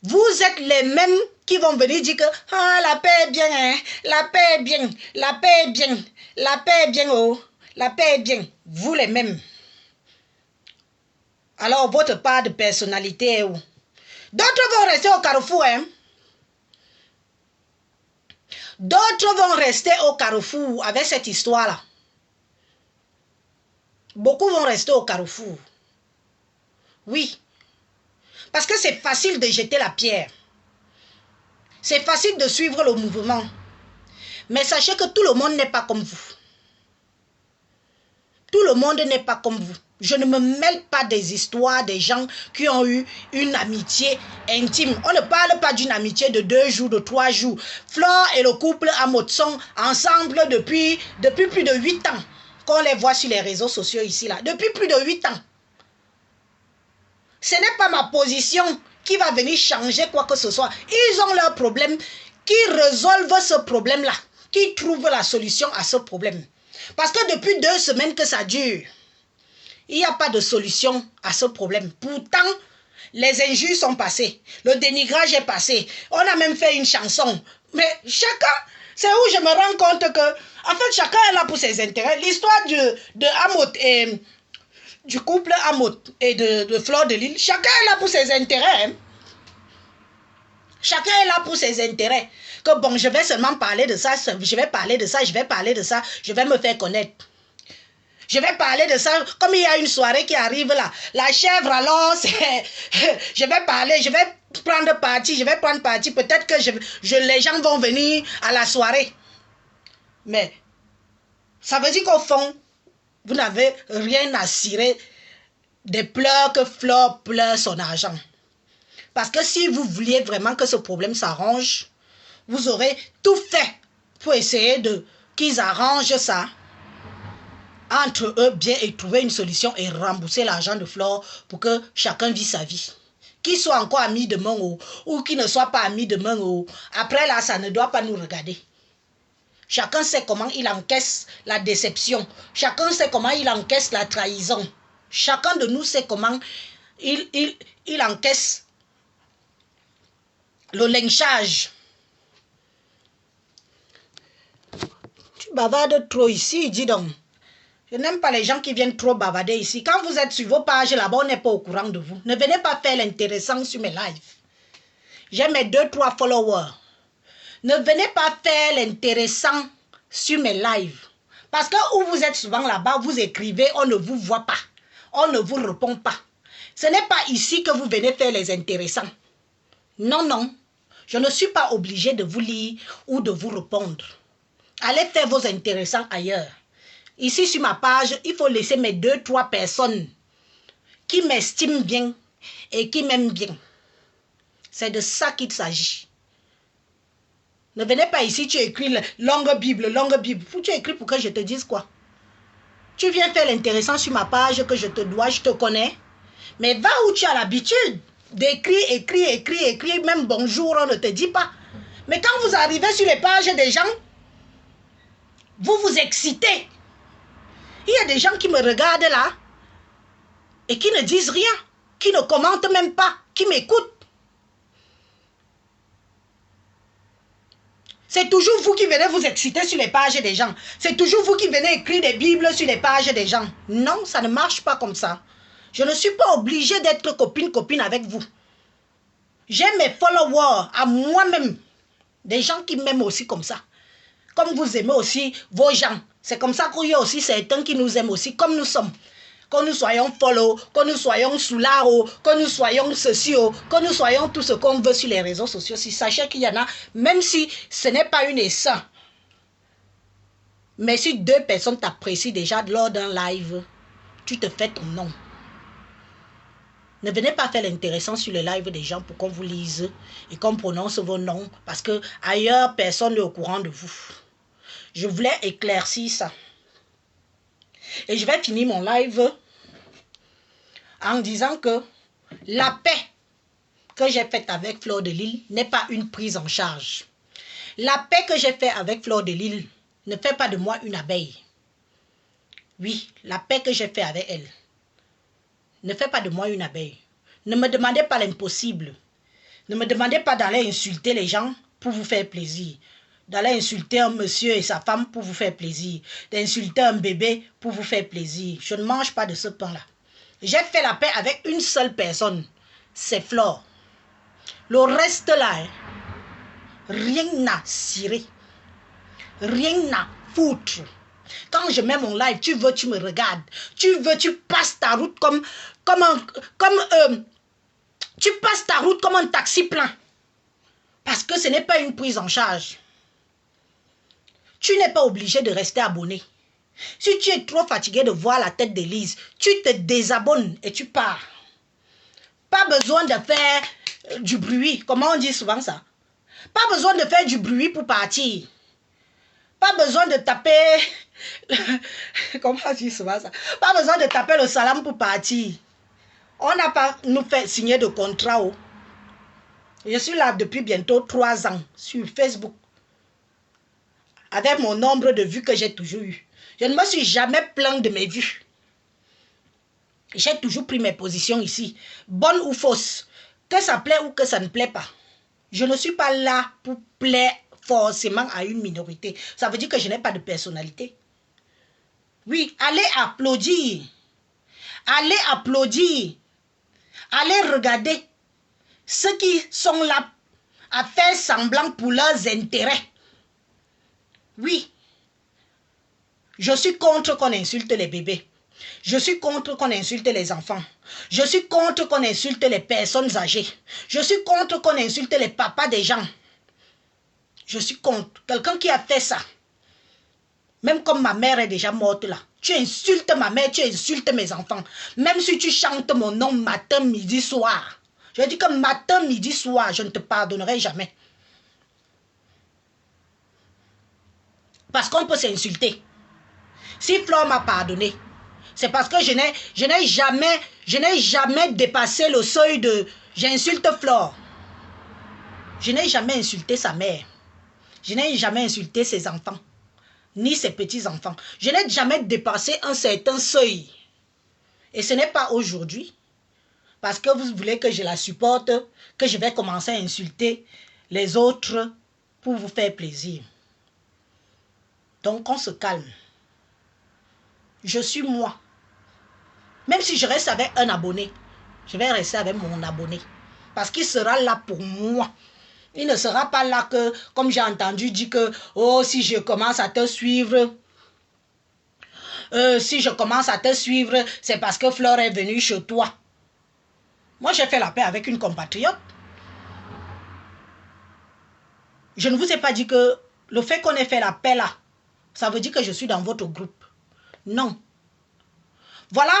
Vous êtes les mêmes qui vont venir dire que la paix est bien, hein? La paix est bien, la paix est bien, la paix est bien, oh, la paix est bien. Vous les mêmes. Alors, votre part de personnalité est où? D'autres vont rester au carrefour, hein? D'autres vont rester au carrefour avec cette histoire-là. Beaucoup vont rester au carrefour. Oui. Parce que c'est facile de jeter la pierre. C'est facile de suivre le mouvement. Mais sachez que tout le monde n'est pas comme vous. Tout le monde n'est pas comme vous. Je ne me mêle pas des histoires des gens qui ont eu une amitié intime. On ne parle pas d'une amitié de 2 jours, de 3 jours. Flore et le couple Amot sont ensemble depuis plus de 8 ans. Qu'on les voit sur les réseaux sociaux ici, là. Depuis plus de 8 ans. Ce n'est pas ma position qui va venir changer quoi que ce soit. Ils ont leurs problèmes, qui résolvent ce problème-là, qui trouvent la solution à ce problème. Parce que depuis 2 semaines que ça dure, il n'y a pas de solution à ce problème. Pourtant, les injures sont passées, le dénigrage est passé, on a même fait une chanson. Mais chacun, c'est où je me rends compte que, en fait, chacun est là pour ses intérêts. L'histoire de Amot et du couple Amot et de Flore de Lille, chacun est là pour ses intérêts. Hein. Chacun est là pour ses intérêts. Que bon, je vais seulement parler de ça, je vais parler de ça, je vais parler de ça, je vais me faire connaître. Je vais parler de ça, comme il y a une soirée qui arrive là. La chèvre, alors, je vais parler, je vais prendre parti, peut-être que les gens vont venir à la soirée. Mais, ça veut dire qu'au fond, vous n'avez rien à cirer des pleurs que Flore pleure son argent. Parce que si vous vouliez vraiment que ce problème s'arrange, vous aurez tout fait pour essayer qu'ils arrangent ça entre eux bien et trouver une solution et rembourser l'argent de Flore pour que chacun vit sa vie. Qu'il soit encore ami demain ou qu'il ne soit pas ami demain. Après là, ça ne doit pas nous regarder. Chacun sait comment il encaisse la déception. Chacun sait comment il encaisse la trahison. Chacun de nous sait comment il encaisse le lynchage. Tu bavardes trop ici, dis donc. Je n'aime pas les gens qui viennent trop bavarder ici. Quand vous êtes sur vos pages là-bas, on n'est pas au courant de vous. Ne venez pas faire l'intéressant sur mes lives. J'ai mes 2-3 followers. Ne venez pas faire l'intéressant sur mes lives. Parce que où vous êtes souvent là-bas, vous écrivez, on ne vous voit pas. On ne vous répond pas. Ce n'est pas ici que vous venez faire les intéressants. Non, non. Je ne suis pas obligée de vous lire ou de vous répondre. Allez faire vos intéressants ailleurs. Ici, sur ma page, il faut laisser mes 2-3 personnes qui m'estiment bien et qui m'aiment bien. C'est de ça qu'il s'agit. Ne venez pas ici, tu écris longue Bible. Tu écris pour que je te dise quoi? Tu viens faire l'intéressant sur ma page que je te dois, je te connais. Mais va où tu as l'habitude d'écrire, écrire, même bonjour, on ne te dit pas. Mais quand vous arrivez sur les pages des gens, vous vous excitez. Il y a des gens qui me regardent là et qui ne disent rien, qui ne commentent même pas, qui m'écoutent. C'est toujours vous qui venez vous exciter sur les pages des gens. C'est toujours vous qui venez écrire des Bibles sur les pages des gens. Non, ça ne marche pas comme ça. Je ne suis pas obligée d'être copine avec vous. J'ai mes followers à moi-même. Des gens qui m'aiment aussi comme ça. Comme vous aimez aussi vos gens. C'est comme ça qu'il y a aussi certains qui nous aiment aussi comme nous sommes. Que nous soyons follow, que nous soyons soulard, que nous soyons ceci, que nous soyons tout ce qu'on veut sur les réseaux sociaux. Si sachez qu'il y en a, même si ce n'est pas une essence. Mais si 2 personnes t'apprécient déjà lors d'un live, tu te fais ton nom. Ne venez pas faire l'intéressant sur le live des gens pour qu'on vous lise et qu'on prononce vos noms. Parce que ailleurs, personne n'est au courant de vous. Je voulais éclaircir ça. Et je vais finir mon live en disant que la paix que j'ai faite avec Flore de Lille n'est pas une prise en charge. La paix que j'ai faite avec Flore de Lille ne fait pas de moi une abeille. Oui, la paix que j'ai faite avec elle ne fait pas de moi une abeille. Ne me demandez pas l'impossible. Ne me demandez pas d'aller insulter les gens pour vous faire plaisir. D'aller insulter un monsieur et sa femme pour vous faire plaisir. D'insulter un bébé pour vous faire plaisir. Je ne mange pas de ce pain-là. J'ai fait la paix avec une seule personne. C'est Flore. Le reste là, rien à cirer. Rien à foutre. Quand je mets mon live, tu veux, tu me regardes. Tu veux, tu passes ta route tu passes ta route comme un taxi plein. Parce que ce n'est pas une prise en charge. Tu n'es pas obligé de rester abonné. Si tu es trop fatigué de voir la tête d'Élise, tu te désabonnes et tu pars. Pas besoin de faire du bruit. Comment on dit souvent ça? Pas besoin de faire du bruit pour partir. Pas besoin de taper... Comment on dit souvent ça? Pas besoin de taper le salam pour partir. On n'a pas nous fait signer de contrat. Oh. Je suis là depuis bientôt 3 ans sur Facebook. Avec mon nombre de vues que j'ai toujours eu. Je ne me suis jamais plaint de mes vues. J'ai toujours pris mes positions ici. Bonnes ou fausses. Que ça plaît ou que ça ne plaît pas. Je ne suis pas là pour plaire forcément à une minorité. Ça veut dire que je n'ai pas de personnalité. Oui, allez applaudir. Allez applaudir. Allez regarder ceux qui sont là à faire semblant pour leurs intérêts. Oui. Je suis contre qu'on insulte les bébés. Je suis contre qu'on insulte les enfants. Je suis contre qu'on insulte les personnes âgées. Je suis contre qu'on insulte les papas des gens. Je suis contre. Quelqu'un qui a fait ça. Même comme ma mère est déjà morte là. Tu insultes ma mère, tu insultes mes enfants. Même si tu chantes mon nom matin, midi, soir. Je dis que matin, midi, soir, je ne te pardonnerai jamais. Parce qu'on peut s'insulter. Si Flore m'a pardonné, c'est parce que je n'ai jamais dépassé le seuil de j'insulte Flore. Je n'ai jamais insulté sa mère. Je n'ai jamais insulté ses enfants, ni ses petits-enfants. Je n'ai jamais dépassé un certain seuil. Et ce n'est pas aujourd'hui, parce que vous voulez que je la supporte, que je vais commencer à insulter les autres pour vous faire plaisir. Donc on se calme. Je suis moi. Même si je reste avec un abonné, je vais rester avec mon abonné. Parce qu'il sera là pour moi. Il ne sera pas là que, comme j'ai entendu dire que, oh, si je commence à te suivre, c'est parce que Flore est venue chez toi. Moi, j'ai fait la paix avec une compatriote. Je ne vous ai pas dit que le fait qu'on ait fait la paix là, ça veut dire que je suis dans votre groupe. Non. Voilà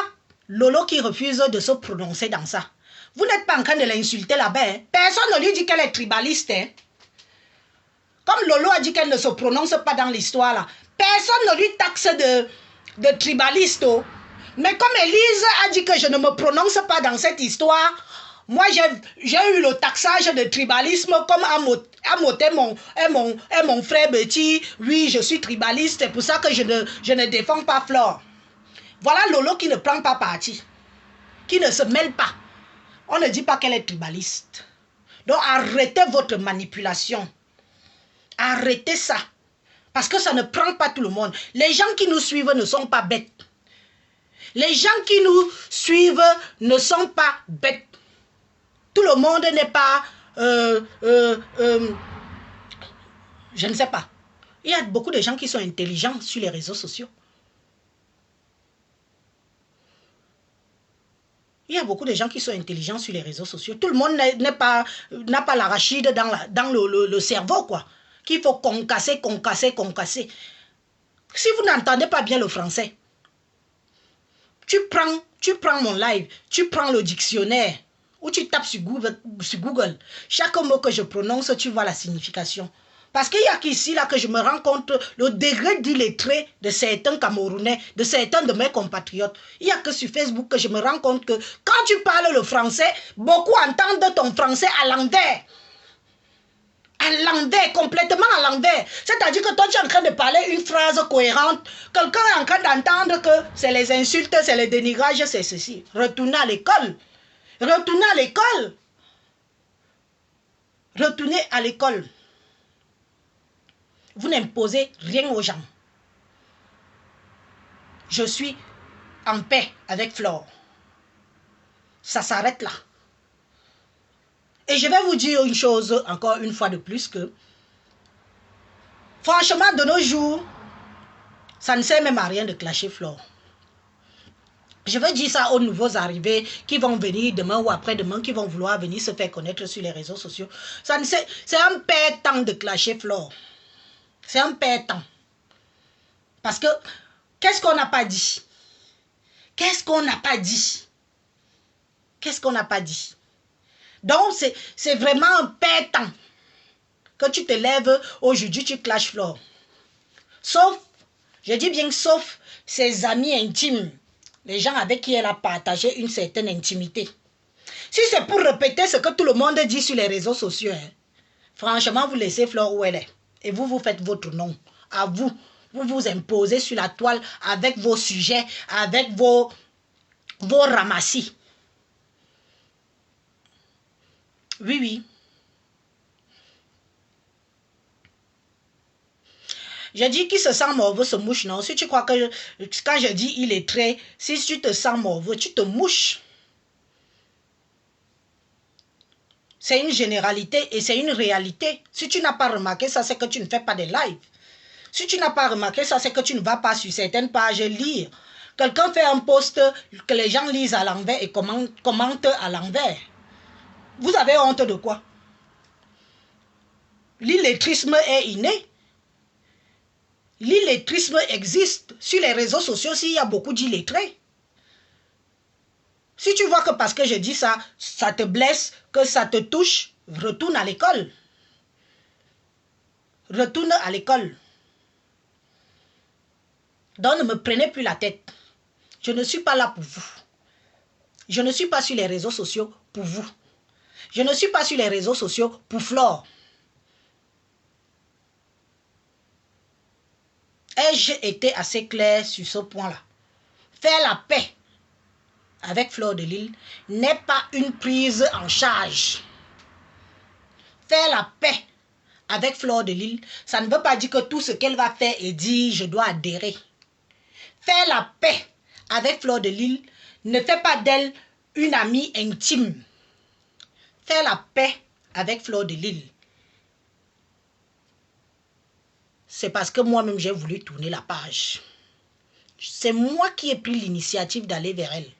Lolo qui refuse de se prononcer dans ça. Vous n'êtes pas en train de l'insulter là-bas. Hein? Personne ne lui dit qu'elle est tribaliste. Hein? Comme Lolo a dit qu'elle ne se prononce pas dans l'histoire là. Personne ne lui taxe de tribaliste. Oh. Mais comme Élise a dit que je ne me prononce pas dans cette histoire, moi j'ai eu le taxage de tribalisme comme Amoté est mon frère petit. Oui, je suis tribaliste. C'est pour ça que je ne défends pas Flore. Voilà Lolo qui ne prend pas parti. Qui ne se mêle pas. On ne dit pas qu'elle est tribaliste. Donc arrêtez votre manipulation. Arrêtez ça. Parce que ça ne prend pas tout le monde. Les gens qui nous suivent ne sont pas bêtes. Les gens qui nous suivent ne sont pas bêtes. Tout le monde n'est pas... je ne sais pas. Il y a beaucoup de gens qui sont intelligents sur les réseaux sociaux. Il y a beaucoup de gens qui sont intelligents sur les réseaux sociaux. Tout le monde n'a pas l'arachide dans le cerveau, quoi. Qu'il faut concasser. Si vous n'entendez pas bien le français, tu prends mon live, tu prends le dictionnaire, ou tu tapes sur Google. Chaque mot que je prononce, tu vois la signification. Parce qu'il y a qu'ici, là, que je me rends compte le degré d'illettré de certains Camerounais, de certains de mes compatriotes. Il n'y a que sur Facebook que je me rends compte que quand tu parles le français, beaucoup entendent ton français à l'envers. À l'envers, complètement à l'envers. C'est-à-dire que toi, tu es en train de parler une phrase cohérente. Quelqu'un est en train d'entendre que c'est les insultes, c'est les dénigrages, c'est ceci. Retournez à l'école. Retournez à l'école. Retournez à l'école. Vous n'imposez rien aux gens. Je suis en paix avec Flore. Ça s'arrête là. Et je vais vous dire une chose, encore une fois de plus, que franchement, de nos jours, ça ne sert même à rien de clasher Flore. Je veux dire ça aux nouveaux arrivés qui vont venir demain ou après-demain, qui vont vouloir venir se faire connaître sur les réseaux sociaux. C'est un perte-temps de clasher Flore. C'est un perte-temps. Parce que Qu'est-ce qu'on n'a pas dit? Qu'est-ce qu'on n'a pas dit? Qu'est-ce qu'on n'a pas dit? Donc, c'est vraiment un père-temps que tu te lèves aujourd'hui, tu clashes Flore. Sauf, je dis bien sauf ses amis intimes, les gens avec qui elle a partagé une certaine intimité. Si c'est pour répéter ce que tout le monde dit sur les réseaux sociaux, hein, franchement, vous laissez Flore où elle est. Et vous faites votre nom. À vous. Vous vous imposez sur la toile avec vos sujets, avec vos ramassis. Oui, oui. Je dis qu'il se sent morveux, se mouche, non. Si tu crois que quand je dis il est très, si tu te sens morveux, tu te mouches. C'est une généralité et c'est une réalité. Si tu n'as pas remarqué ça, c'est que tu ne fais pas de live. Si tu n'as pas remarqué ça, c'est que tu ne vas pas sur certaines pages lire. Quelqu'un fait un post que les gens lisent à l'envers et commentent à l'envers. Vous avez honte de quoi? L'illettrisme est inné. L'illettrisme existe. Sur les réseaux sociaux, s'il y a beaucoup d'illettrés. Si tu vois que parce que je dis ça, ça te blesse, que ça te touche, retourne à l'école. Retourne à l'école. Donc ne me prenez plus la tête. Je ne suis pas là pour vous. Je ne suis pas sur les réseaux sociaux pour vous. Je ne suis pas sur les réseaux sociaux pour Flore. Ai-je été assez clair sur ce point-là? Faire la paix avec Fleur de Lys n'est pas une prise en charge. Faire la paix avec Fleur de Lys, ça ne veut pas dire que tout ce qu'elle va faire et dire, je dois adhérer. Faire la paix avec Fleur de Lys ne fait pas d'elle une amie intime. Faire la paix avec Fleur de Lys, c'est parce que moi-même j'ai voulu tourner la page. C'est moi qui ai pris l'initiative d'aller vers elle.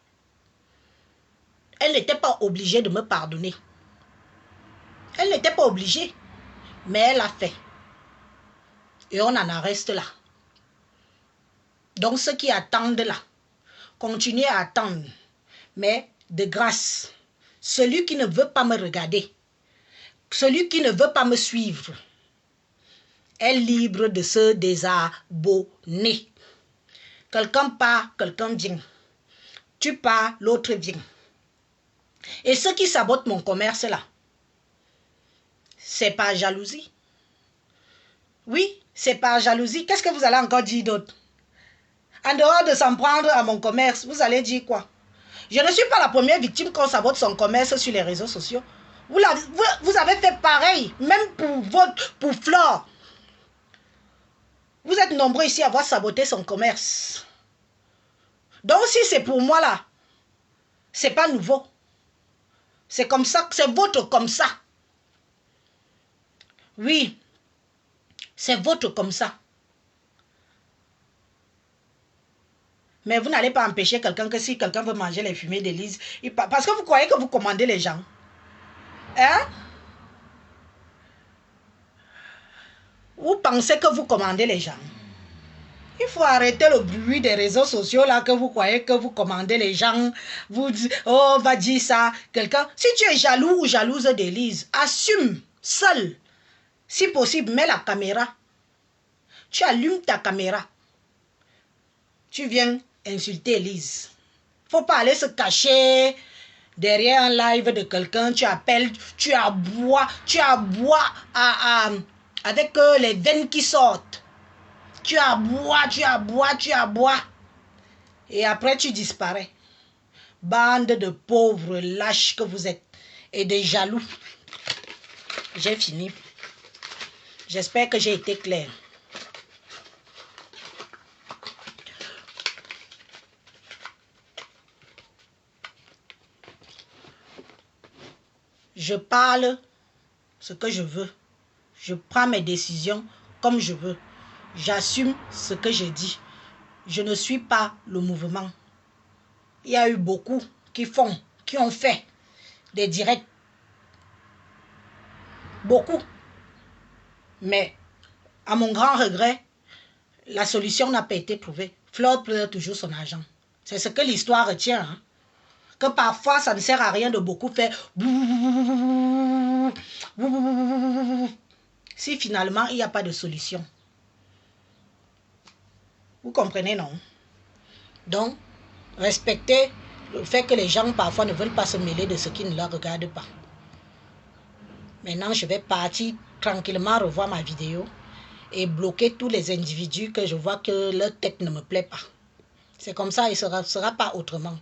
Elle n'était pas obligée de me pardonner. Elle n'était pas obligée. Mais elle a fait. Et on en reste là. Donc ceux qui attendent là, continuez à attendre. Mais de grâce, celui qui ne veut pas me regarder, celui qui ne veut pas me suivre, est libre de se désabonner. Quelqu'un part, quelqu'un vient. Tu pars, l'autre vient. Et ceux qui sabotent mon commerce là, c'est par jalousie. Oui, c'est par jalousie. Qu'est-ce que vous allez encore dire d'autre? En dehors de s'en prendre à mon commerce, vous allez dire quoi? Je ne suis pas la première victime qu'on sabote son commerce sur les réseaux sociaux. Vous avez fait pareil, même pour Flore. Vous êtes nombreux ici à avoir saboté son commerce. Donc si c'est pour moi là, c'est pas nouveau. C'est comme ça, c'est votre comme ça. Oui, c'est votre comme ça. Mais vous n'allez pas empêcher quelqu'un que si quelqu'un veut manger les fumées d'Élise, parce que vous croyez que vous commandez les gens. Hein? Vous pensez que vous commandez les gens. Il faut arrêter le bruit des réseaux sociaux là que vous croyez que vous commandez les gens. Vous dites, oh, va dire ça. Quelqu'un, si tu es jaloux ou jalouse d'Élise, assume seul. Si possible, mets la caméra. Tu allumes ta caméra. Tu viens insulter Élise. Faut pas aller se cacher derrière un live de quelqu'un. Tu appelles, tu aboies avec les veines qui sortent. Tu aboies. Et après, tu disparais. Bande de pauvres lâches que vous êtes. Et de jaloux. J'ai fini. J'espère que j'ai été claire. Je parle ce que je veux. Je prends mes décisions comme je veux. J'assume ce que j'ai dit. Je ne suis pas le mouvement. Il y a eu beaucoup qui ont fait des directs. Beaucoup. Mais à mon grand regret, la solution n'a pas été trouvée. Flore pleure toujours son argent. C'est ce que l'histoire retient. Hein? Que parfois, ça ne sert à rien de beaucoup faire. Si finalement, il n'y a pas de solution. Vous comprenez, non? Donc, respectez le fait que les gens parfois ne veulent pas se mêler de ce qui ne leur regarde pas. Maintenant, je vais partir tranquillement revoir ma vidéo et bloquer tous les individus que je vois que leur tête ne me plaît pas. C'est comme ça, il ne sera pas autrement.